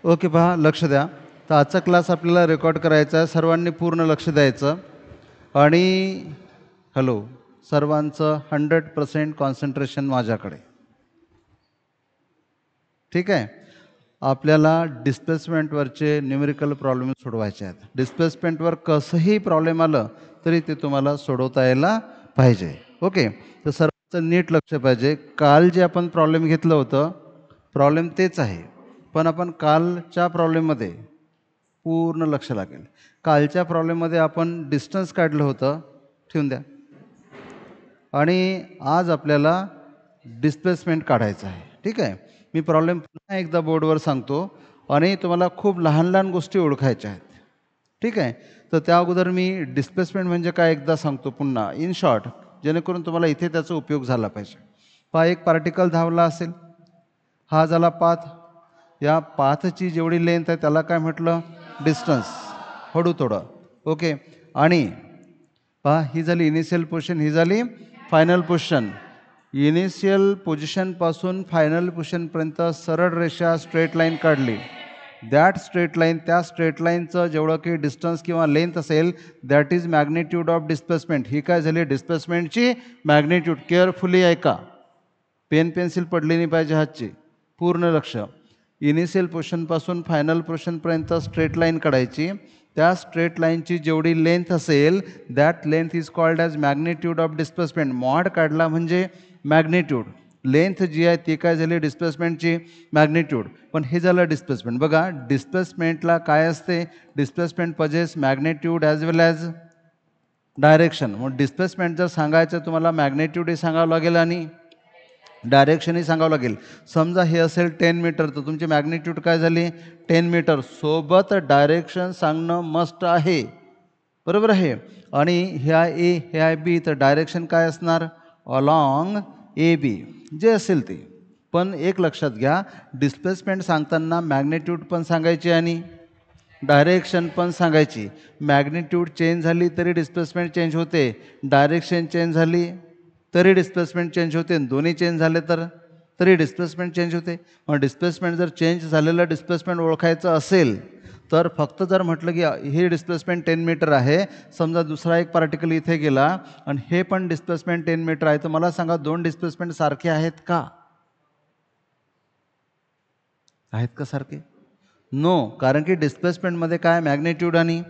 Okay, पहा लक्ष द्या. तर आजचा क्लास आपल्याला रेकॉर्ड करायचा आहे. सर्वांनी पूर्ण लक्ष द्यायचं आणि हॅलो, सर्वांचं 100% कॉन्सन्ट्रेशन माझ्याकडे. ठीक आहे. आपल्याला डिस्प्लेसमेंटवरचे न्यूमेरिकल प्रॉब्लेम सोडवायचे आहेत. डिस्प्लेसमेंटवर कसंही प्रॉब्लेम आलं तरी ते तुम्हाला सोडवता यायला पाहिजे. ओके, तर सर्वांचं नीट लक्ष पाहिजे. काल जे आपण प्रॉब्लेम घेतलं होतं, प्रॉब्लेम तेच आहे, पण आपण कालच्या प्रॉब्लेममध्ये पूर्ण लक्ष लागेल. कालच्या प्रॉब्लेममध्ये आपण डिस्टन्स काढलं होतं, ठेवून द्या. आणि आज आपल्याला डिस्प्लेसमेंट काढायचं आहे. ठीक आहे. मी प्रॉब्लेम पुन्हा एकदा बोर्डवर सांगतो आणि तुम्हाला खूप लहान लहान गोष्टी ओळखायच्या आहेत. ठीक आहे. तर त्या अगोदर मी डिस्प्लेसमेंट म्हणजे काय एकदा सांगतो पुन्हा इन शॉर्ट, जेणेकरून तुम्हाला इथे त्याचा उपयोग झाला पाहिजे. पहा, एक पार्टिकल धावला असेल, हा झाला पाथ. या पाथची जेवढी लेंथ आहे त्याला काय म्हटलं? डिस्टन्स. हळू थोडं. ओके. आणि पहा, ही झाली इनिशियल पोझिशन, ही झाली फायनल पोझिशन. इनिशियल पोझिशनपासून फायनल पोझिशनपर्यंत सरळ रेषा स्ट्रेट लाईन काढली. दॅट स्ट्रेट लाईन, त्या स्ट्रेट लाईनचं जेवढं की डिस्टन्स किंवा लेंथ असेल that is magnitude of displacement. ही काय झाली? डिस्प्लेसमेंटची मॅग्निट्यूड. केअरफुली ऐका, पेन पेन्सिल पडली नाही पाहिजे हातची. पूर्ण लक्ष. इनिशियल पोझिशनपासून फायनल पोझिशनपर्यंत स्ट्रेट लाईन काढायची. त्या स्ट्रेट लाईनची जेवढी लेंथ असेल that length is called as magnitude of displacement. Mod काढला म्हणजे मॅग्निट्यूड. लेंथ जी आहे ती काय झाली? डिस्प्लेसमेंटची मॅग्निट्यूड. पण हे झालं डिस्प्लेसमेंट. बघा, डिस्प्लेसमेंटला काय असते? डिस्प्लेसमेंट पजेस मॅग्निट्यूड ॲज वेल ॲज डायरेक्शन. मग डिस्प्लेसमेंट जर सांगायचं तुम्हाला मॅग्निट्यूडही सांगावं लागेल आणि डायरेक्शनही सांगावं लागेल. समजा हे असेल 10 मीटर, तर तुमची मॅग्निट्यूड काय झाली? 10 मीटर. सोबत डायरेक्शन सांगणं मस्ट आहे. बरोबर आहे. आणि ह्या ए, ह्या बी, तर डायरेक्शन काय असणार? अलॉंग ए बी, जे असेल ते. पण एक लक्षात घ्या, डिस्प्लेसमेंट सांगताना मॅग्निट्यूड पण सांगायची आणि डायरेक्शन पण सांगायची. मॅग्निट्यूड चेंज झाली तरी डिस्प्लेसमेंट चेंज होते, डायरेक्शन चेंज झाली तरी डिस्प्लेसमेंट चेंज होते, दोन्ही चेंज झाले तर तरी डिस्प्लेसमेंट चेंज होते. मग डिस्प्लेसमेंट जर चेंज झालेलं डिस्प्लेसमेंट ओळखायचं असेल तर फक्त जर म्हटलं की हे डिस्प्लेसमेंट 10 मीटर आहे, समजा दुसरा एक पार्टिकल इथे गेला आणि हे पण डिस्प्लेसमेंट 10 मीटर आहे, तर मला सांगा दोन डिस्प्लेसमेंट सारखे आहेत का? आहेत का सारखे? नो. कारण की डिस्प्लेसमेंटमध्ये काय? मॅग्निट्यूड आणि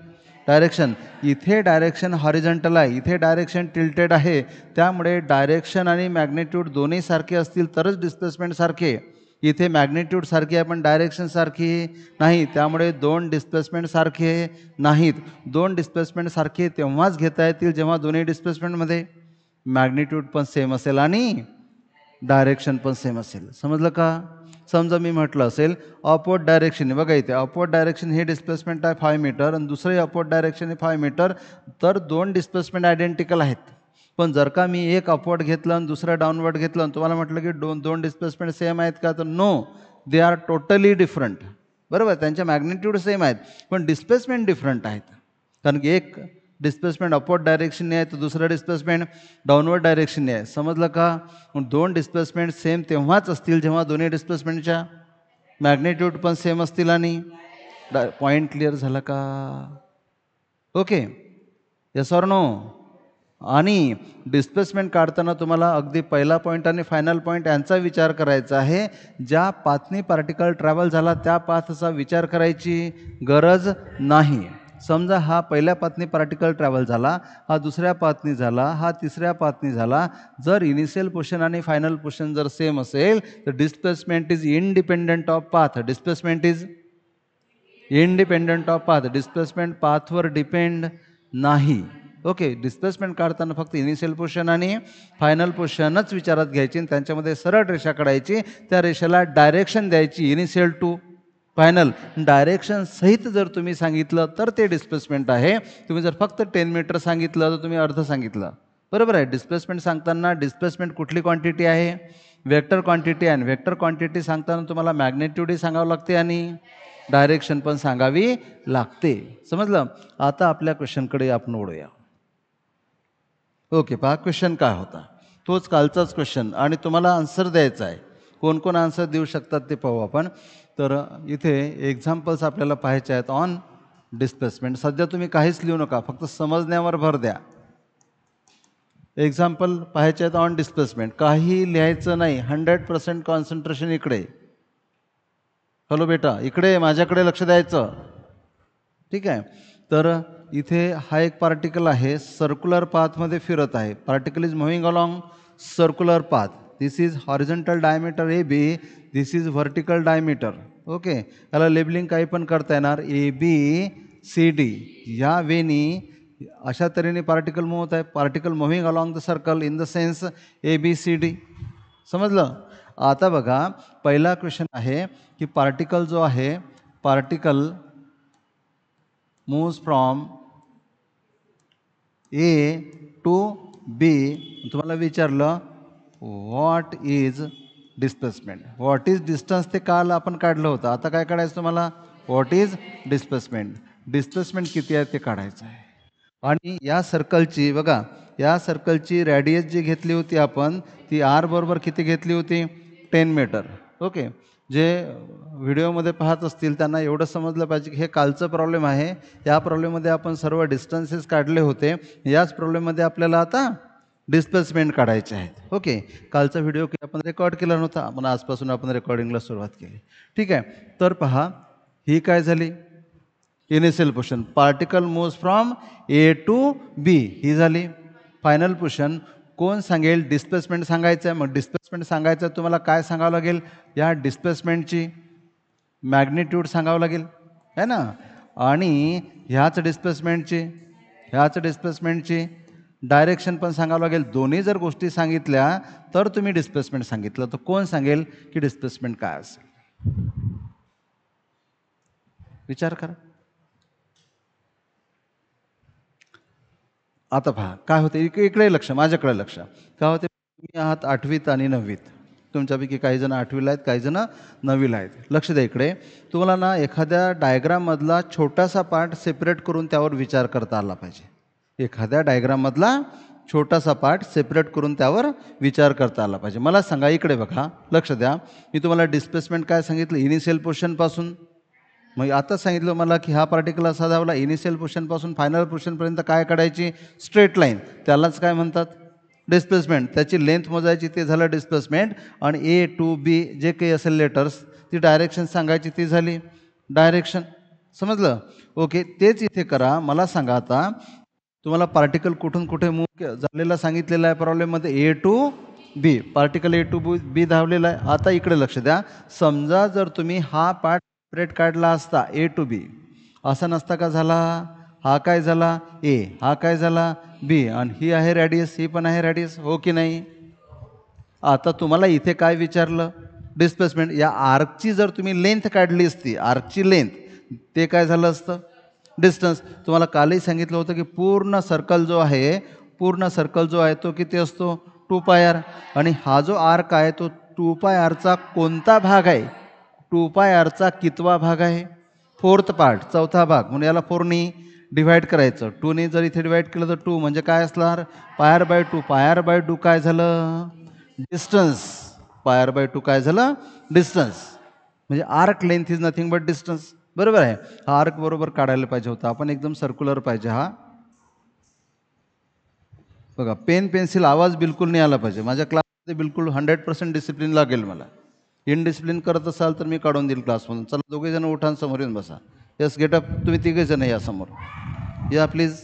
डायरेक्शन. इथे डायरेक्शन हॉरिझॉन्टल आहे, इथे डायरेक्शन टिल्टेड आहे. त्यामुळे डायरेक्शन आणि मॅग्निट्यूड दोन्ही सारखे असतील तरच डिस्प्लेसमेंट सारखे. इथे मॅग्निट्यूड सारखी आहे पण डायरेक्शन सारखी नाही, त्यामुळे दोन डिस्प्लेसमेंट सारखे नाहीत. दोन डिस्प्लेसमेंट सारखे तेव्हाच घेता येतील जेव्हा दोन्ही डिस्प्लेसमेंटमध्ये मॅग्निट्यूड पण सेम असेल आणि डायरेक्शन पण सेम असेल. समजलं का? समजा मी म्हटलं असेल अपवर्ड डायरेक्शन, बघा इथे अपवर्ड डायरेक्शन हे डिस्प्लेसमेंट आहे 5 मीटर आणि दुसरे अपवर्ड डायरेक्शन आहे 5 मीटर, तर दोन डिस्प्लेसमेंट आयडेंटिकल आहेत. पण जर का मी एक अपवर्ड घेतलं आणि दुसरं डाऊनवर्ड घेतलं आणि तुम्हाला म्हटलं की दोन डिस्प्लेसमेंट सेम आहेत का, तर no, they are totally different. बरोबर, त्यांच्या मॅग्निट्यूड सेम आहेत पण डिस्प्लेसमेंट डिफरंट आहेत. कारण की एक डिस्प्लेसमेंट अपवर्ड डायरेक्शनने आहे तर दुसरं डिस्प्लेसमेंट डाऊनवर्ड डायरेक्शनने आहे. समजलं का? दोन डिस्प्लेसमेंट सेम तेव्हाच असतील जेव्हा दोन्ही डिस्प्लेसमेंटच्या मॅग्निट्यूड पण सेम असतील आणि पॉईंट क्लिअर झाला का? Okay, yes or no? आणि डिस्प्लेसमेंट काढताना तुम्हाला अगदी पहिला पॉईंट आणि फायनल पॉईंट यांचा विचार करायचा आहे. ज्या पाथनी पार्टिकल ट्रॅव्हल झाला त्या पाथचा विचार करायची गरज नाही. समजा हा पहिल्या पाथनी पार्टिकल ट्रॅव्हल झाला, हा दुसऱ्या पाथनी झाला, हा तिसऱ्या पाथनी झाला. जर इनिशियल पोझिशन आणि फायनल पोझिशन जर सेम असेल तर displacement is independent of path. Displacement is independent of path. Displacement पाथवर डिपेंड नाही. ओके, डिस्प्लेसमेंट काढताना फक्त इनिशियल पोझिशन आणि फायनल पोझिशनच विचारात घ्यायची आणि त्यांच्यामध्ये सरळ रेषा काढायची. त्या रेषेला डायरेक्शन द्यायची इनिशियल टू फायनल. डायरेक्शन सहित जर तुम्ही सांगितलं तर ते डिस्प्लेसमेंट आहे. तुम्ही जर फक्त 10 मीटर सांगितलं तर तुम्ही अर्ध सांगितलं. बरोबर आहे. डिस्प्लेसमेंट सांगताना डिस्प्लेसमेंट कुठली क्वांटिटी आहे? वेक्टर क्वांटिटी आहे. आणि वेक्टर क्वांटिटी सांगताना तुम्हाला मॅग्निट्यूडही सांगावं लागते आणि डायरेक्शन पण सांगावी लागते. समजलं? आता आपल्या क्वेश्चनकडे आपण वळूया. ओके, पहा क्वेश्चन काय होता, तोच कालचाच क्वेश्चन आणि तुम्हाला आन्सर द्यायचा आहे. कोण कोण आन्सर देऊ शकतात ते पाहू आपण. तर इथे एक्झाम्पल्स आपल्याला पाहायचे आहेत ऑन डिस्प्लेसमेंट. सध्या तुम्ही काहीच लिहू नका, फक्त समजण्यावर भर द्या. एक्झाम्पल पाहायचे आहेत ऑन डिस्प्लेसमेंट, काही लिहायचं नाही. 100% कॉन्सन्ट्रेशन इकडे. हॅलो बेटा, इकडे माझ्याकडे लक्ष द्यायचं. ठीक आहे. तर इथे हा एक पार्टिकल आहे, सर्क्युलर पाथमध्ये फिरत आहे. Particle is moving along circular path. This is horizontal diameter A B, this is vertical diameter. Okay, याला लेबलिंग काही पण करता येणार. ए बी सी डी या वेनी अशा तऱ्हेने पार्टिकल मूव्ह होत आहे. Particle moving along the circle in the sense A B C D. समजलं. आता बघा, पहिला क्वेश्चन आहे की पार्टिकल जो आहे, particle moves from A to B. तुम्हाला विचारलं what is displacement. What is distance ते काल आपण काढलं होतं. आता काय काढायचं तुम्हाला? What is displacement. डिस्प्लेसमेंट किती आहे ते काढायचं आहे. आणि या सर्कलची बघा, या सर्कलची रॅडियस जी घेतली होती आपण, ती आर बरोबर किती घेतली होती? 10 मीटर. ओके, जे व्हिडिओमध्ये पाहत असतील त्यांना एवढं समजलं पाहिजे की हे कालचं प्रॉब्लेम आहे. या प्रॉब्लेममध्ये आपण सर्व डिस्टन्सेस काढले होते. याच प्रॉब्लेममध्ये आपल्याला आता डिस्प्लेसमेंट काढायचे आहेत. ओके, कालचा व्हिडिओ आपण रेकॉर्ड केला नव्हता, आपण आजपासून आपण रेकॉर्डिंगला सुरुवात केली. ठीक आहे. तर पहा, ही काय झाली? Initial position. Particle moves from A to B, ही झाली फायनल पोझिशन. कोण सांगेल? डिस्प्लेसमेंट सांगायचं आहे. मग डिस्प्लेसमेंट सांगायचं तुम्हाला काय सांगावं लागेल? या डिस्प्लेसमेंटची मॅग्निट्यूड सांगावं लागेल, है ना. आणि ह्याच डिस्प्लेसमेंटची डायरेक्शन पण सांगावं लागेल. दोन्ही जर गोष्टी सांगितल्या तर तुम्ही डिस्प्लेसमेंट सांगितलं. तर कोण सांगेल की डिस्प्लेसमेंट काय असेल? विचार करा. आता पहा काय होते. इकडे लक्ष, माझ्याकडे लक्ष. काय होते? तुम्ही आहात 8वीत आणि 9वीत. तुमच्यापैकी काही जण 8वीला आहेत, काही जण 9वीला आहेत. लक्ष द्या इकडे. तुम्हाला ना एखाद्या डायग्राममधला छोटासा पार्ट सेपरेट करून त्यावर विचार करता आला पाहिजे. एखाद्या डायग्राममधला छोटासा पार्ट सेपरेट करून त्यावर विचार करता आला पाहिजे. मला सांगा, इकडे बघा, लक्ष द्या. मी तुम्हाला डिस्प्लेसमेंट काय सांगितलं? इनिशियल पोझिशनपासून. मग आता सांगितलं मला की हा पार्टिकल असा धावला, इनिशियल पोझिशनपासून फायनल पोझिशनपर्यंत काय काढायची? Straight line. त्यालाच काय म्हणतात? डिस्प्लेसमेंट. त्याची लेंथ मोजायची, ते झालं डिस्प्लेसमेंट. आणि ए टू बी जे काही असेल लेटर्स, ती डायरेक्शन सांगायची, ती झाली डायरेक्शन. समजलं. ओके, तेच इथे करा. मला सांगा आता, तुम्हाला पार्टिकल कुठून कुठे मूव्ह झालेला सांगितलेला आहे प्रॉब्लेममध्ये? A to B. Particle A to B धावलेला आहे. आता इकडे लक्ष द्या. समजा जर तुम्ही हा पार्ट सेपरेट काढला असता, ए टू बी, असा नसता का झाला? हा काय झाला? ए. हा काय झाला? बी. आणि ही आहे रॅडियस, ही पण आहे रॅडियस. हो की नाही? आता तुम्हाला इथे काय विचारलं? डिस्प्लेसमेंट. या आर्कची जर तुम्ही लेंथ काढली असती, आर्कची लेंथ, ते काय झालं असतं? डिस्टन्स. तुम्हाला कालही सांगितलं होतं की पूर्ण सर्कल जो आहे तो किती असतो? 2πr. आणि हा जो आर्क आहे तो 2πrचा कोणता भाग आहे? 2πrचा कितवा भाग आहे? 4th पार्ट, चौथा भाग. म्हणून याला 4नी डिवाइड करायचं. 2ने जर इथे डिवाइड केलं तर 2 म्हणजे काय असणार? πr/2. πr/2 काय झालं? डिस्टन्स. πr/2 काय झालं? डिस्टन्स. म्हणजे arc length is nothing but distance. बरोबर आहे. हा आर्क बरोबर काढायला पाहिजे होता आपण. एकदम सर्क्युलर पाहिजे हा. बघा, पेन पेन्सिल आवाज बिलकुल नाही आला पाहिजे. माझ्या क्लासमध्ये बिलकुल 100% डिसिप्लिन लागेल मला. इनडिसिप्लिन करत असाल तर मी काढून देईल क्लासमधून. चला, दोघे जण उठा, समोर येऊन बसा. Yes, getup. तुम्ही तिघे जण या समोर. या प्लीज.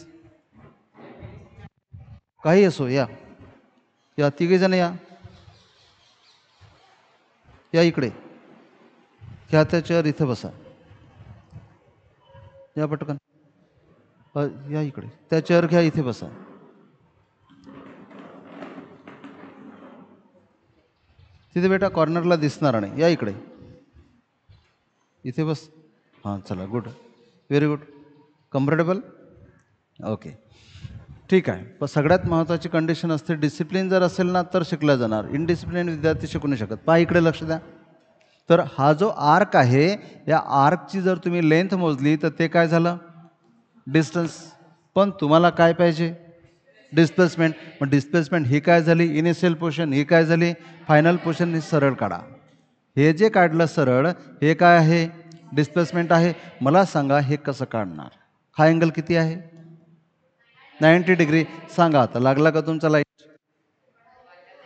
काही असो, या तिघे जण या. या इकडे. घ्या त्या चेअर, इथे बसा. या पटकन. या इकडे. त्या चेअर घ्या, इथे बसा. तिथे बेटा कॉर्नरला दिसणार नाही. या इकडे. इथे बस. हां, चला, good, very good. Comfortable? Okay, ठीक आहे. पण सगळ्यात महत्त्वाची कंडिशन असते, डिसिप्लिन जर असेल ना तर शिकला जाणार. इनडिसिप्लिन विद्यार्थी शिकू नाही शकत. पहा, इकडे लक्ष द्या. तर हा जो आर्क आहे, या आर्कची जर तुम्ही लेंथ मोजली तर ते काय झालं? डिस्टन्स. पण तुम्हाला काय पाहिजे? डिस्प्लेसमेंट. मग डिस्प्लेसमेंट ही काय झाली? Initial position. ही काय झाली? Final position. ही सरळ काढा. हे जे काढलं सरळ हे काय आहे? डिस्प्लेसमेंट आहे. मला सांगा हे कसं काढणार? हा अँगल किती आहे? 90 डिग्री. सांगा आता लागला का तुमचा लाईट?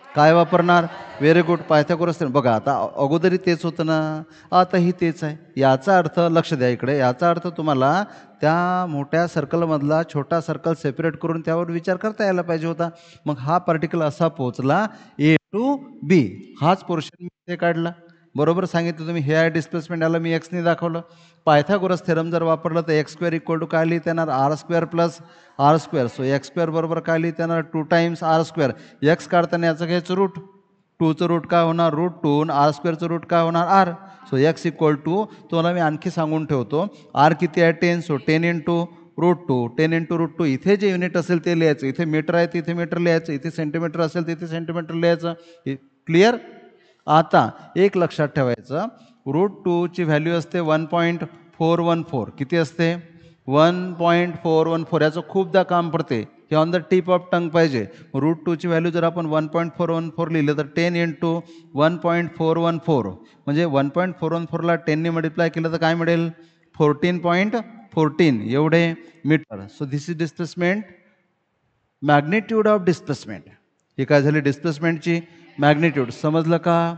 काय वापरणार? Very good, Pythagoras theorem. बघा आता अगोदरी तेच होतं ना, आताही तेच आहे. याचा अर्थ लक्ष द्या इकडे, याचा अर्थ तुम्हाला त्या मोठ्या सर्कलमधला छोटा सर्कल सेपरेट करून त्यावर विचार करता यायला पाहिजे होता. मग हा पार्टिकल असा पोहोचला ए टू बी, हाच पोर्शन मी इथे काढला. बरोबर सांगितलं तुम्ही. हे आहे डिस्प्लेसमेंट, याला मी एक्सने दाखवलं. पायथागोरस थेरम जर वापरलं तर एक्स स्क्वेअर इक्वल टू काय लिहिता येणार? R square plus R square. So X square बरोबर काय लिहिता येणार? 2 टाइम्स आर स्क्वेअर. एक्स काढताना याचं घ्यायचं रूट. 2चं रूट काय होणार? √2. आर स्क्वेअरचं रूट काय होणार? R. So X equal to, तुम्हाला मी आणखी सांगून ठेवतो, आर किती आहे? 10. So 10 into √2. 10 इंटू √2. इथे जे युनिट असेल ते लिहायचं. इथे मीटर आहे तिथे मीटर लिहायचं. इथे सेंटीमीटर असेल तिथे सेंटीमीटर लिहायचं. क्लिअर? आता एक लक्षात ठेवायचं, √2ची व्हॅल्यू असते 1.414. किती असते? 1.414. याचं खूपदा काम पडते. हे on the tip of tongue पाहिजे. √2ची व्हॅल्यू जर आपण 1.414 लिहिलं तर 10 इंटू 1.414 म्हणजे 1.414ला 10ने मल्टिप्लाय केलं तर काय मिळेल? 14.14 एवढे metre. So this is displacement, magnitude of displacement. ही काय झाली? डिस्प्लेसमेंटची मॅग्निट्यूड. समजलं का?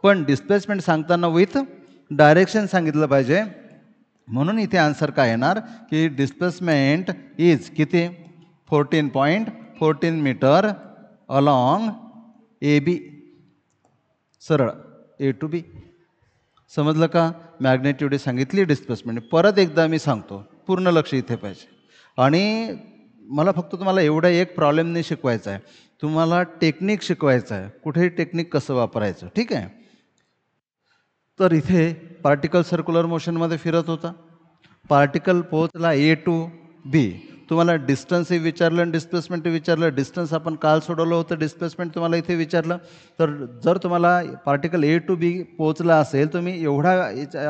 पण डिस्प्लेसमेंट सांगताना विथ डायरेक्शन सांगितलं पाहिजे. म्हणून इथे आन्सर काय येणार की डिस्प्लेसमेंट इज किती? 14.14 मीटर अलॉंग ए बी, सरळ ए टू बी. समजलं का? मॅग्नेट्यूड सांगितली, डिस्प्लेसमेंट. परत एकदा मी सांगतो, पूर्ण लक्ष इथे पाहिजे. आणि मला फक्त तुम्हाला एवढा एक प्रॉब्लेम नाही शिकवायचा आहे, तुम्हाला टेक्निक शिकवायचं आहे. कुठेही टेक्निक कसं वापरायचं, ठीक आहे? तर इथे पार्टिकल सर्क्युलर मोशनमध्ये फिरत होता. पार्टिकल पोहोचला ए टू बी. तुम्हाला डिस्टन्सही विचारलं आणि डिस्प्लेसमेंट विचारलं. डिस्टन्स आपण काल सोडवलं होतं, डिस्प्लेसमेंट तुम्हाला इथे विचारलं. तर जर तुम्हाला पार्टिकल ए टू बी पोहोचला असेल, तुम्ही एवढा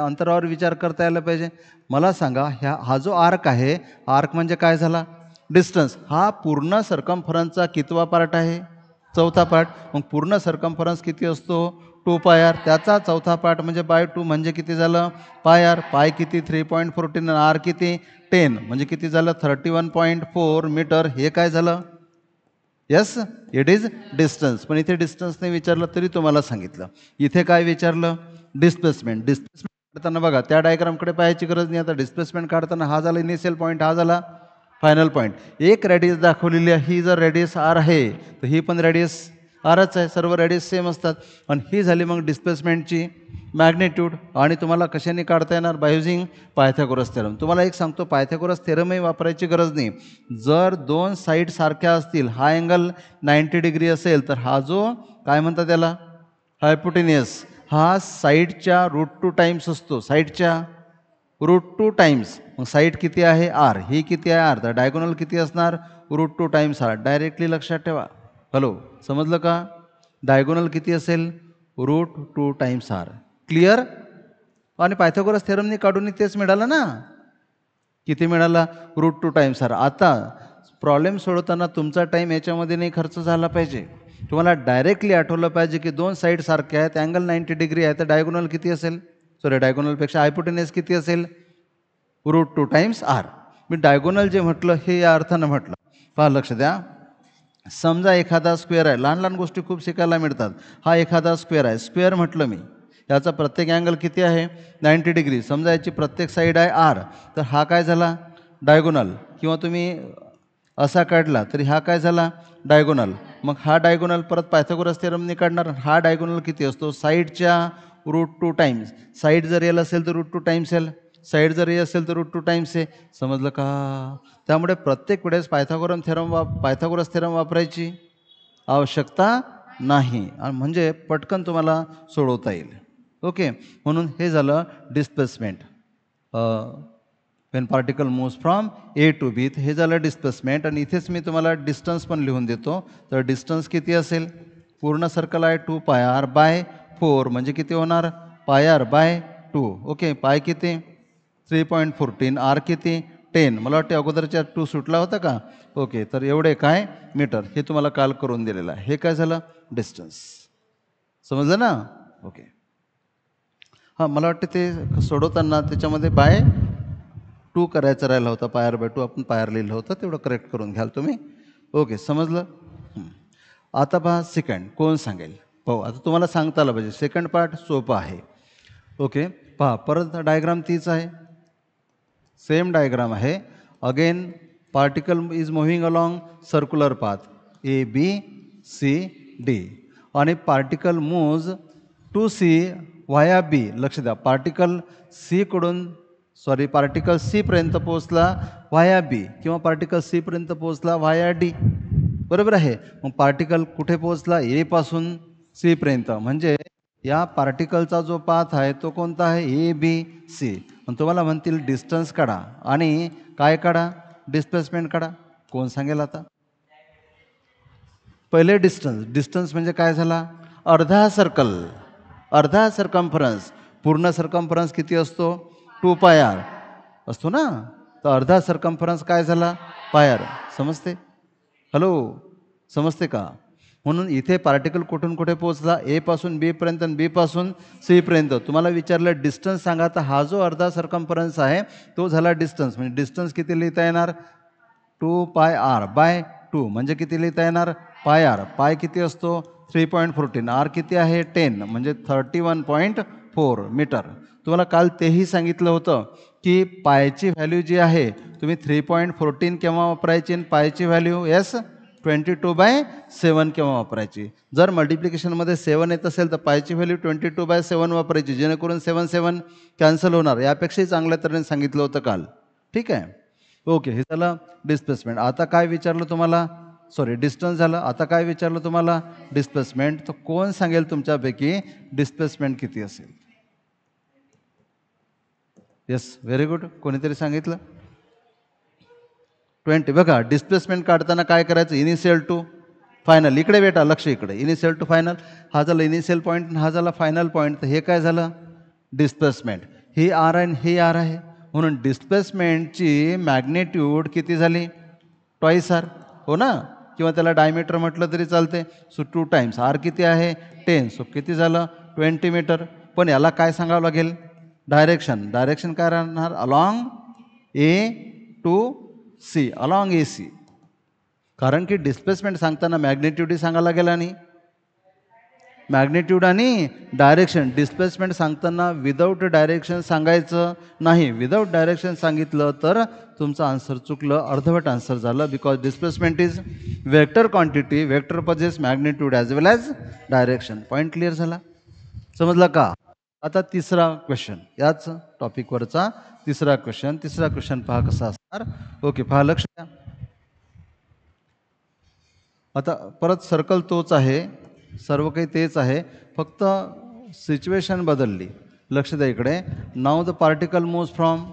अंतरावर विचार करता यायला पाहिजे. मला सांगा, हा जो आर्क आहे, आर्क म्हणजे काय झाला? डिस्टन्स. हा पूर्ण सर्कम्फरन्सचा कितवा पार्ट आहे? चौथा पार्ट. मग पूर्ण सर्कम्फरन्स किती असतो? 2 पाय आर. त्याचा चौथा पार्ट म्हणजे बाय 2 म्हणजे किती झालं? पाय आर. पाय किती? 3.14. आर किती? 10 म्हणजे किती झालं? 31.4 मीटर. हे काय झालं? Yes, it is distance. पण इथे डिस्टन्स नाही विचारलं तरी तुम्हाला सांगितलं. इथे काय विचारलं? डिस्प्लेसमेंट. डिस्प्लेसमेंट काढताना बघा, त्या डायग्रामकडे पाहायची गरज नाही. आता डिस्प्लेसमेंट काढताना हा झाला इनिशियल पॉईंट, हा झाला फायनल पॉईंट. एक रेडियस दाखवलेली आहे. ही जर रेडियस आर आहे तर ही पण रेडियस आरच आहे. सर्व रेडियस सेम असतात. आणि ही झाली मग डिस्प्लेसमेंटची मॅग्नेट्यूड. आणि तुम्हाला कशाने काढता येणार? By using Pythagoras theorem. तुम्हाला एक सांगतो, पायथागोरस थेरमही वापरायची गरज नाही. जर दोन साईड सारख्या असतील, हा अँगल 90 डिग्री असेल तर हा जो काय म्हणतात त्याला? हायपोटेनियस. हा साईडच्या √2 टाइम्स असतो. साईडच्या √2 टाइम्स. मग साईड किती आहे? आर. ही किती आहे? आर. तर डायगोनल किती असणार? √2 टाइम्स आर. डायरेक्टली लक्षात ठेवा. हॅलो, समजलं का? डायगोनल किती असेल? √2 टाइम्स आर. क्लिअर? आणि पायथागोरस थेरमने काढून तेच मिळालं ना. किती मिळाला? √2 टाइम्स आर. आता प्रॉब्लेम सोडवताना तुमचा टाईम याच्यामध्ये नाही खर्च झाला पाहिजे. तुम्हाला डायरेक्टली आठवलं पाहिजे की दोन साईड सारख्या आहेत, अँगल 90 डिग्री आहे, तर डायगोनल किती असेल? सॉरी, डायगोनलपेक्षा हायपोटेनियस किती असेल? √2 टाइम्स आर. मी डायगोनल जे म्हटलं हे या अर्थानं म्हटलं. पहा, लक्ष द्या. समजा एखादा स्क्वेअर आहे. लहान लहान गोष्टी खूप शिकायला मिळतात. हा एखादा स्क्वेअर आहे. स्क्वेअर म्हटलं मी, याचा प्रत्येक अँगल किती आहे? 90 डिग्री. समजा याची प्रत्येक साईड आहे आर, तर हा काय झाला? डायगोनल. किंवा तुम्ही असा काढला तरी हा काय झाला? डायगोनल. मग हा डायगोनल परत पायथागोरस थेरमने काढणार. हा डायगोनल किती असतो? साईडच्या √2 टाइम्स. साईड जर एल असेल तर √2 टाइम्स एल. साईड जर ए असेल तर √2 टाइम्स ए. समजलं का? त्यामुळे प्रत्येक वेळेस पायथागोरस थेरम वापरायची आवश्यकता नाही. म्हणजे पटकन तुम्हाला सोडवता येईल. ओके, म्हणून हे झालं displacement. When particle moves from A to B. हे झालं डिस्प्लेसमेंट. आणि इथेच मी तुम्हाला डिस्टन्स पण लिहून देतो. तर डिस्टन्स किती असेल? पूर्ण सर्कल आहे 2 पाय आर बाय 4 म्हणजे किती होणार? पाय आर बाय 2. ओके, पाय किती? 3.14. आर किती? 10. मला वाटते अगोदरच्या 2 सुटला होता का? ओके, तर एवढे काय? मीटर. हे तुम्हाला काल करून दिलेलं आहे. हे काय झालं? डिस्टन्स. समजलं ना? ओके. हां, मला वाटतं ते सोडवताना त्याच्यामध्ये बाय 2 करायचं राहिला होता. पायर बाय 2 आपण पायर लिहिलं होतं. तेवढं करेक्ट करून घ्याल तुम्ही. ओके, समजलं? हं. आता पहा सेकंड कोण सांगेल? पाहू आता तुम्हाला सांगता आलं पाहिजे. सेकंड पार्ट सोपं आहे. ओके, पहा परत डायग्राम तीच आहे. सेम डायग्राम आहे. Again particle is moving along circular path A B C D आणि particle moves to C via B. लक्ष द्या, पार्टिकल पार्टिकल सी पर्यंत पोहोचला व्हाया बी किंवा पार्टिकल सी पर्यंत पोहोचला व्हाया डी. बरोबर आहे. मग पार्टिकल कुठे पोहोचला? ए पासून सी पर्यंत. म्हणजे या पार्टिकलचा जो पाथ आहे तो कोणता आहे? A B C. आणि तुम्हाला म्हणतील डिस्टन्स काढा आणि काय काढा? डिस्प्लेसमेंट काढा. कोण सांगेल आता? पहिले डिस्टन्स म्हणजे काय झाला? अर्धा सर्कल, अर्धा सर्कम्फरन्स. पूर्ण सर्कम्फरन्स किती असतो? 2 पाय आर असतो ना. तर अर्धा सर्कम्फरन्स काय झाला? पाय आर. समजते? हॅलो, समजते का? म्हणून इथे पार्टिकल कुठून कुठे पोहोचला? ए पासून बी पर्यंत आणि बी पासून सी पर्यंत. तुम्हाला विचारलं डिस्टन्स सांगा, तर हा जो अर्धा सर्कम्फरन्स आहे तो झाला डिस्टन्स. म्हणजे डिस्टन्स किती लिहिता येणार? 2 पाय आर बाय 2 म्हणजे किती लिहिता येणार? पाय आर. पाय किती असतो? 3.14. आर किती आहे? 10 म्हणजे 31.4 मीटर. तुम्हाला काल तेही सांगितलं होतं की पायची व्हॅल्यू जी आहे तुम्ही 3.14 केव्हा वापरायची आणि पायची व्हॅल्यू 22/7 केव्हा वापरायची. जर मल्टिप्लिकेशनमध्ये 7 येत असेल तर पायची व्हॅल्यू 22/7 वापरायची, जेणेकरून 7 7 कॅन्सल होणार. यापेक्षाही चांगल्या तऱ्हेने सांगितलं होतं काल. ठीक आहे. ओके, हे झालं डिस्प्लेसमेंट. आता काय विचारलं तुम्हाला? डिस्टन्स झालं. आता काय विचारलं तुम्हाला? डिस्प्लेसमेंट. तर कोण सांगेल तुमच्यापैकी डिस्प्लेसमेंट किती असेल? Yes, very good. कोणीतरी सांगितलं 20. बघा, डिस्प्लेसमेंट काढताना काय करायचं? Initial to final. इकडे बेटा, लक्ष इकडे. Initial to final. हा झाला इनिशियल पॉईंट आणि हा झाला फायनल पॉईंट. तर हे काय झालं? डिस्प्लेसमेंट. ही आर आहे आणि ही आर आहे. म्हणून डिस्प्लेसमेंटची मॅग्नेट्यूड किती झाली? Twice R. हो ना? किंवा त्याला डायमीटर म्हटलं तरी चालते. So 2 times. आर किती आहे? 10. सो किती झालं? 20 मीटर. पण याला काय सांगावं लागेल? डायरेक्शन. डायरेक्शन काय राहणार? Along A to C, along A C. कारण की डिस्प्लेसमेंट सांगताना मॅग्नेट्यूडही सांगायला लागेल आणि मॅग्नेट्यूड आणि डायरेक्शन. डिस्प्लेसमेंट सांगताना विदाऊट डायरेक्शन सांगायचं नाही. विदाऊट डायरेक्शन सांगितलं तर तुमचं आन्सर चुकलं, अर्धवट आन्सर झालं. Because displacement is vector quantity. Vector possess magnitude as well as direction. Point clear झाला? समजला का? आता तिसरा क्वेश्चन, याच टॉपिकवरचा तिसरा क्वेश्चन पहा कसा असणार. ओके, पहा, लक्ष द्या. आता परत सर्कल तोच आहे, सर्व काही तेच आहे, फक्त सिच्युएशन बदलली. लक्ष द्या इकडे. Now the particle moves from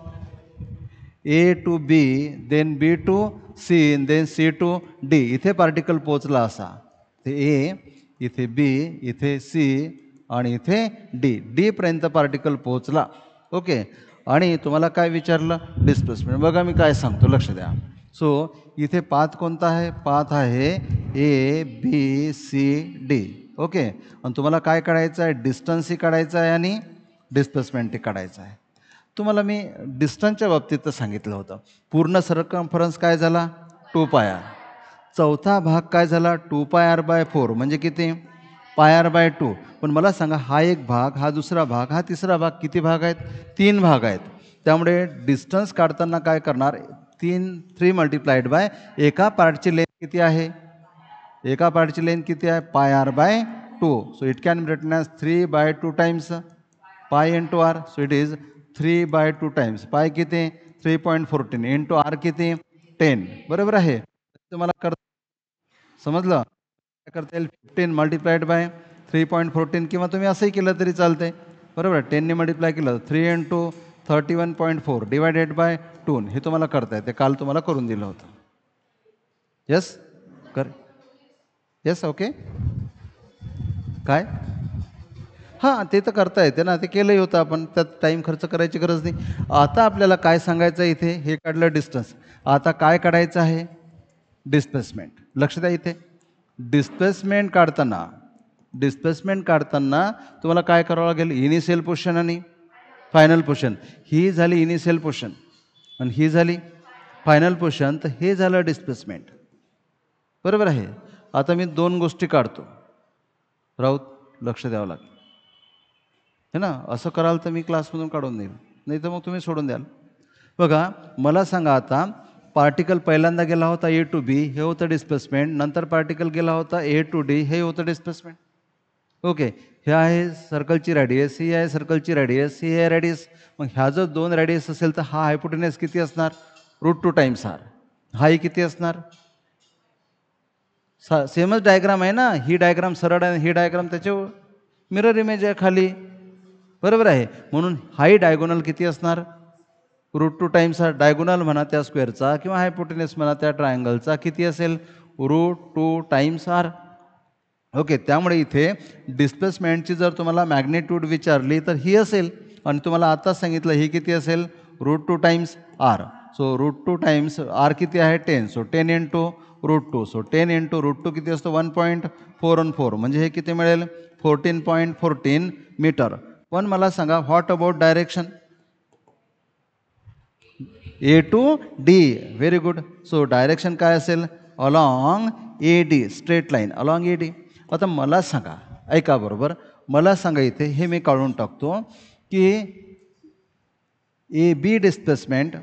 A to B, then B to C, then C to D. इथे पार्टिकल पोचला असा. ते ए, इथे बी, इथे सी आणि इथे डी. डी पर्यंत पार्टिकल पोचला. ओके. आणि तुम्हाला काय विचारलं? डिस्प्लेसमेंट. बघा मी काय सांगतो, लक्ष द्या. सो इथे पाथ कोणता आहे? पाथ आहे A B C D. Okay. आणि तुम्हाला काय काढायचं आहे? डिस्टन्सही काढायचं आहे आणि डिस्प्लेसमेंटही काढायचं आहे. तुम्हाला मी डिस्टन्सच्या बाबतीत सांगितलं होतं. पूर्ण सर्कम्फरन्स काय झाला? 2 पाय आर. चौथा भाग काय झाला? 2 पाय आर बाय 4 म्हणजे किती? पाय आर बाय 2. पण मला सांगा, हा एक भाग, हा दुसरा भाग, हा तिसरा भाग, किती भाग आहेत? 3 भाग आहेत. त्यामुळे डिस्टन्स काढताना काय करणार? 3 मल्टिप्लाइड बाय एका पार्टची लेंथ किती आहे? एका पार्टची लेंथ किती आहे? Pi R by 2. So it can be written as 3/2 times pi into R. So it is 3/2 times. Pi किती? 3.14 इंटू आर किती? 10. बरोबर आहे. तुम्हाला समजलं? काय करता येईल? 15 मल्टिप्लाइड बाय 3.14 किंवा तुम्ही असंही केलं तरी चालतंय. बरोबर. 10ने मल्टिप्लाय केलं 3 इंटू 31.4 डिवायडेड बाय 2. हे तुम्हाला करता येते. काल तुम्हाला करून दिलं होतं. येस कर. येस. ओके. काय? हां, ते तर करता येते ना. ते केलंही होतं आपण. त्यात टाईम खर्च करायची गरज नाही. आता आपल्याला काय सांगायचं इथे? हे काढलं डिस्टन्स. आता काय काढायचं आहे? डिस्प्लेसमेंट. लक्ष द्या इथे. डिस्प्लेसमेंट काढताना तुम्हाला काय करावं लागेल? इनिशियल पोझिशन आणि फायनल पोर्शन. ही झाली इनिशियल पोर्शन आणि ही झाली फायनल पोर्शन. तर हे झालं डिस्प्लेसमेंट. बरोबर आहे. आता मी 2 गोष्टी काढतो. राऊत लक्ष द्यावं लागेल है ना. असं कराल तर मी क्लासमधून काढून देईल, नाही तर मग तुम्ही सोडून द्याल. बघा मला सांगा आता, पार्टिकल पहिल्यांदा गेला होता ए टू बी, हे होतं डिस्प्लेसमेंट. नंतर पार्टिकल गेला होता ए टू डी, हे होतं डिस्प्लेसमेंट. ओके. हे आहे सर्कलची रॅडियस, ही आहे सर्कलची रॅडियस, ही आहे रॅडियस. मग ह्या जर 2 रॅडियस असेल तर हा हायपोटेनस किती असणार? √2 टाइम्स आर. हाही किती असणार? सेमच डायग्राम आहे ना. ही डायग्राम सरळ आहे, ही डायग्राम त्याच्यावर मिरर इमेज आहे खाली. बरोबर आहे. म्हणून हाही डायगोनल किती असणार? √2 टाइम्स आर. डायगोनल म्हणा त्या स्क्वेअरचा किंवा हायपोटेनस म्हणा त्या ट्रायंगलचा किती असेल? √2 टाइम्स आर. ओके. त्यामुळे इथे डिस्प्लेसमेंटची जर तुम्हाला मॅग्नेट्यूड विचारली तर ही असेल, आणि तुम्हाला आताच सांगितलं ही किती असेल? √2 times R. So √2 times R किती आहे? 10. So 10 into √2. सो 10 इंटू √2 किती असतो? 1.414. म्हणजे हे किती मिळेल? 14.14 मीटर. पण मला सांगा, what about direction? A to D. Very good. So direction काय असेल? Along A D, straight line along A D. आता मला सांगा, ऐका बरोबर, मला सांगा इथे हे मी काढून टाकतो की ए बी डिस्प्लेसमेंट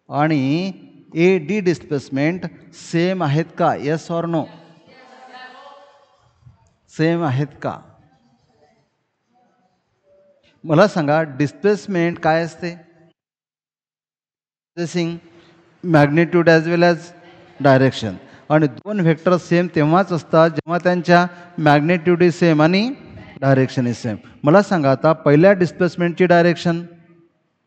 आणि ए डी डिस्प्लेसमेंट सेम आहेत का? Yes or no? सेम आहेत का? मला सांगा डिस्प्लेसमेंट काय असते? मॅग्नेट्यूड ॲज वेल ॲज डायरेक्शन. आणि 2 व्हेक्टर सेम तेव्हाच असतात जेव्हा त्यांच्या मॅग्नेट्यूड इज सेम आणि डायरेक्शन इज सेम. मला सांगा आता, पहिल्या डिस्प्लेसमेंटची डायरेक्शन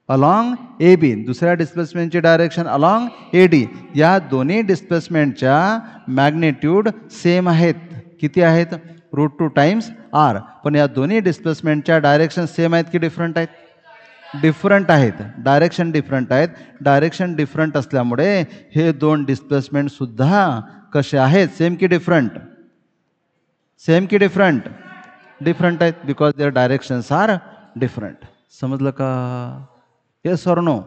अलॉंग ए बी, दुसऱ्या डिस्प्लेसमेंटची डायरेक्शन अलॉंग ए डी. या दोन्ही डिस्प्लेसमेंटच्या मॅग्नेट्यूड सेम आहेत. किती आहेत? √2 टाइम्स आर. पण या दोन्ही डिस्प्लेसमेंटच्या डायरेक्शन सेम आहेत की डिफरंट आहेत? डिफरंट आहेत. डायरेक्शन डिफरंट आहेत. डायरेक्शन डिफरंट असल्यामुळे हे 2 डिस्प्लेसमेंटसुद्धा कसे आहेत? सेम की डिफरंट? सेम की डिफरंट? डिफरंट आहेत, because their directions are different. समजलं का? Yes or no?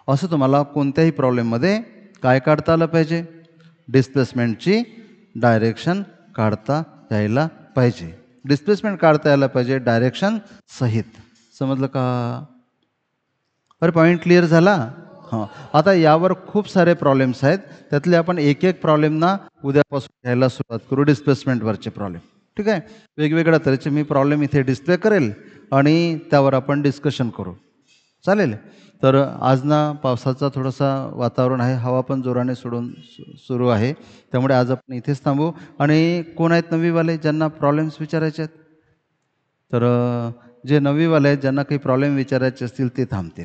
असं तुम्हाला कोणत्याही प्रॉब्लेममध्ये काय काढता आलं पाहिजे? डिस्प्लेसमेंटची डायरेक्शन काढता यायला पाहिजे. डिस्प्लेसमेंट काढता यायला पाहिजे डायरेक्शन सहित. समजलं का? अरे पॉईंट क्लिअर झाला? हां. आता यावर खूप सारे प्रॉब्लेम्स आहेत. त्यातले आपण एक एक प्रॉब्लेमना उद्यापासून घ्यायला सुरुवात करू. डिस्प्लेसमेंटवरचे प्रॉब्लेम. ठीक आहे. वेगवेगळ्या तऱ्हेचे मी प्रॉब्लेम इथे डिस्प्ले करेल आणि त्यावर आपण डिस्कशन करू. चालेल? तर आज ना पावसाचा थोडासा वातावरण आहे, हवा पण जोराने सुरू आहे. त्यामुळे आज आपण इथेच थांबू. आणि कोण आहेत नवीवाले ज्यांना प्रॉब्लेम्स विचारायचे आहेत? तर जे नवीवाले आहेत ज्यांना काही प्रॉब्लेम विचारायचे असतील ते थांबतील.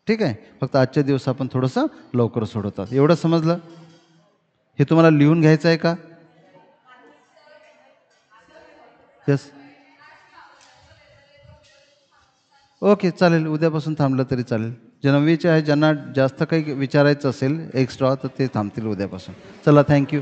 ठीक आहे. फक्त आजच्या दिवस आपण थोडंसं लवकर सोडवतात. एवढं समजलं? हे तुम्हाला लिहून घ्यायचं आहे का? यस. ओके चालेल. उद्यापासून थांबलं तरी चालेल. जे नववीचे आहे ज्यांना जास्त काही विचारायचं असेल एक्स्ट्रा तर ते थांबतील उद्यापासून. चला थँक्यू.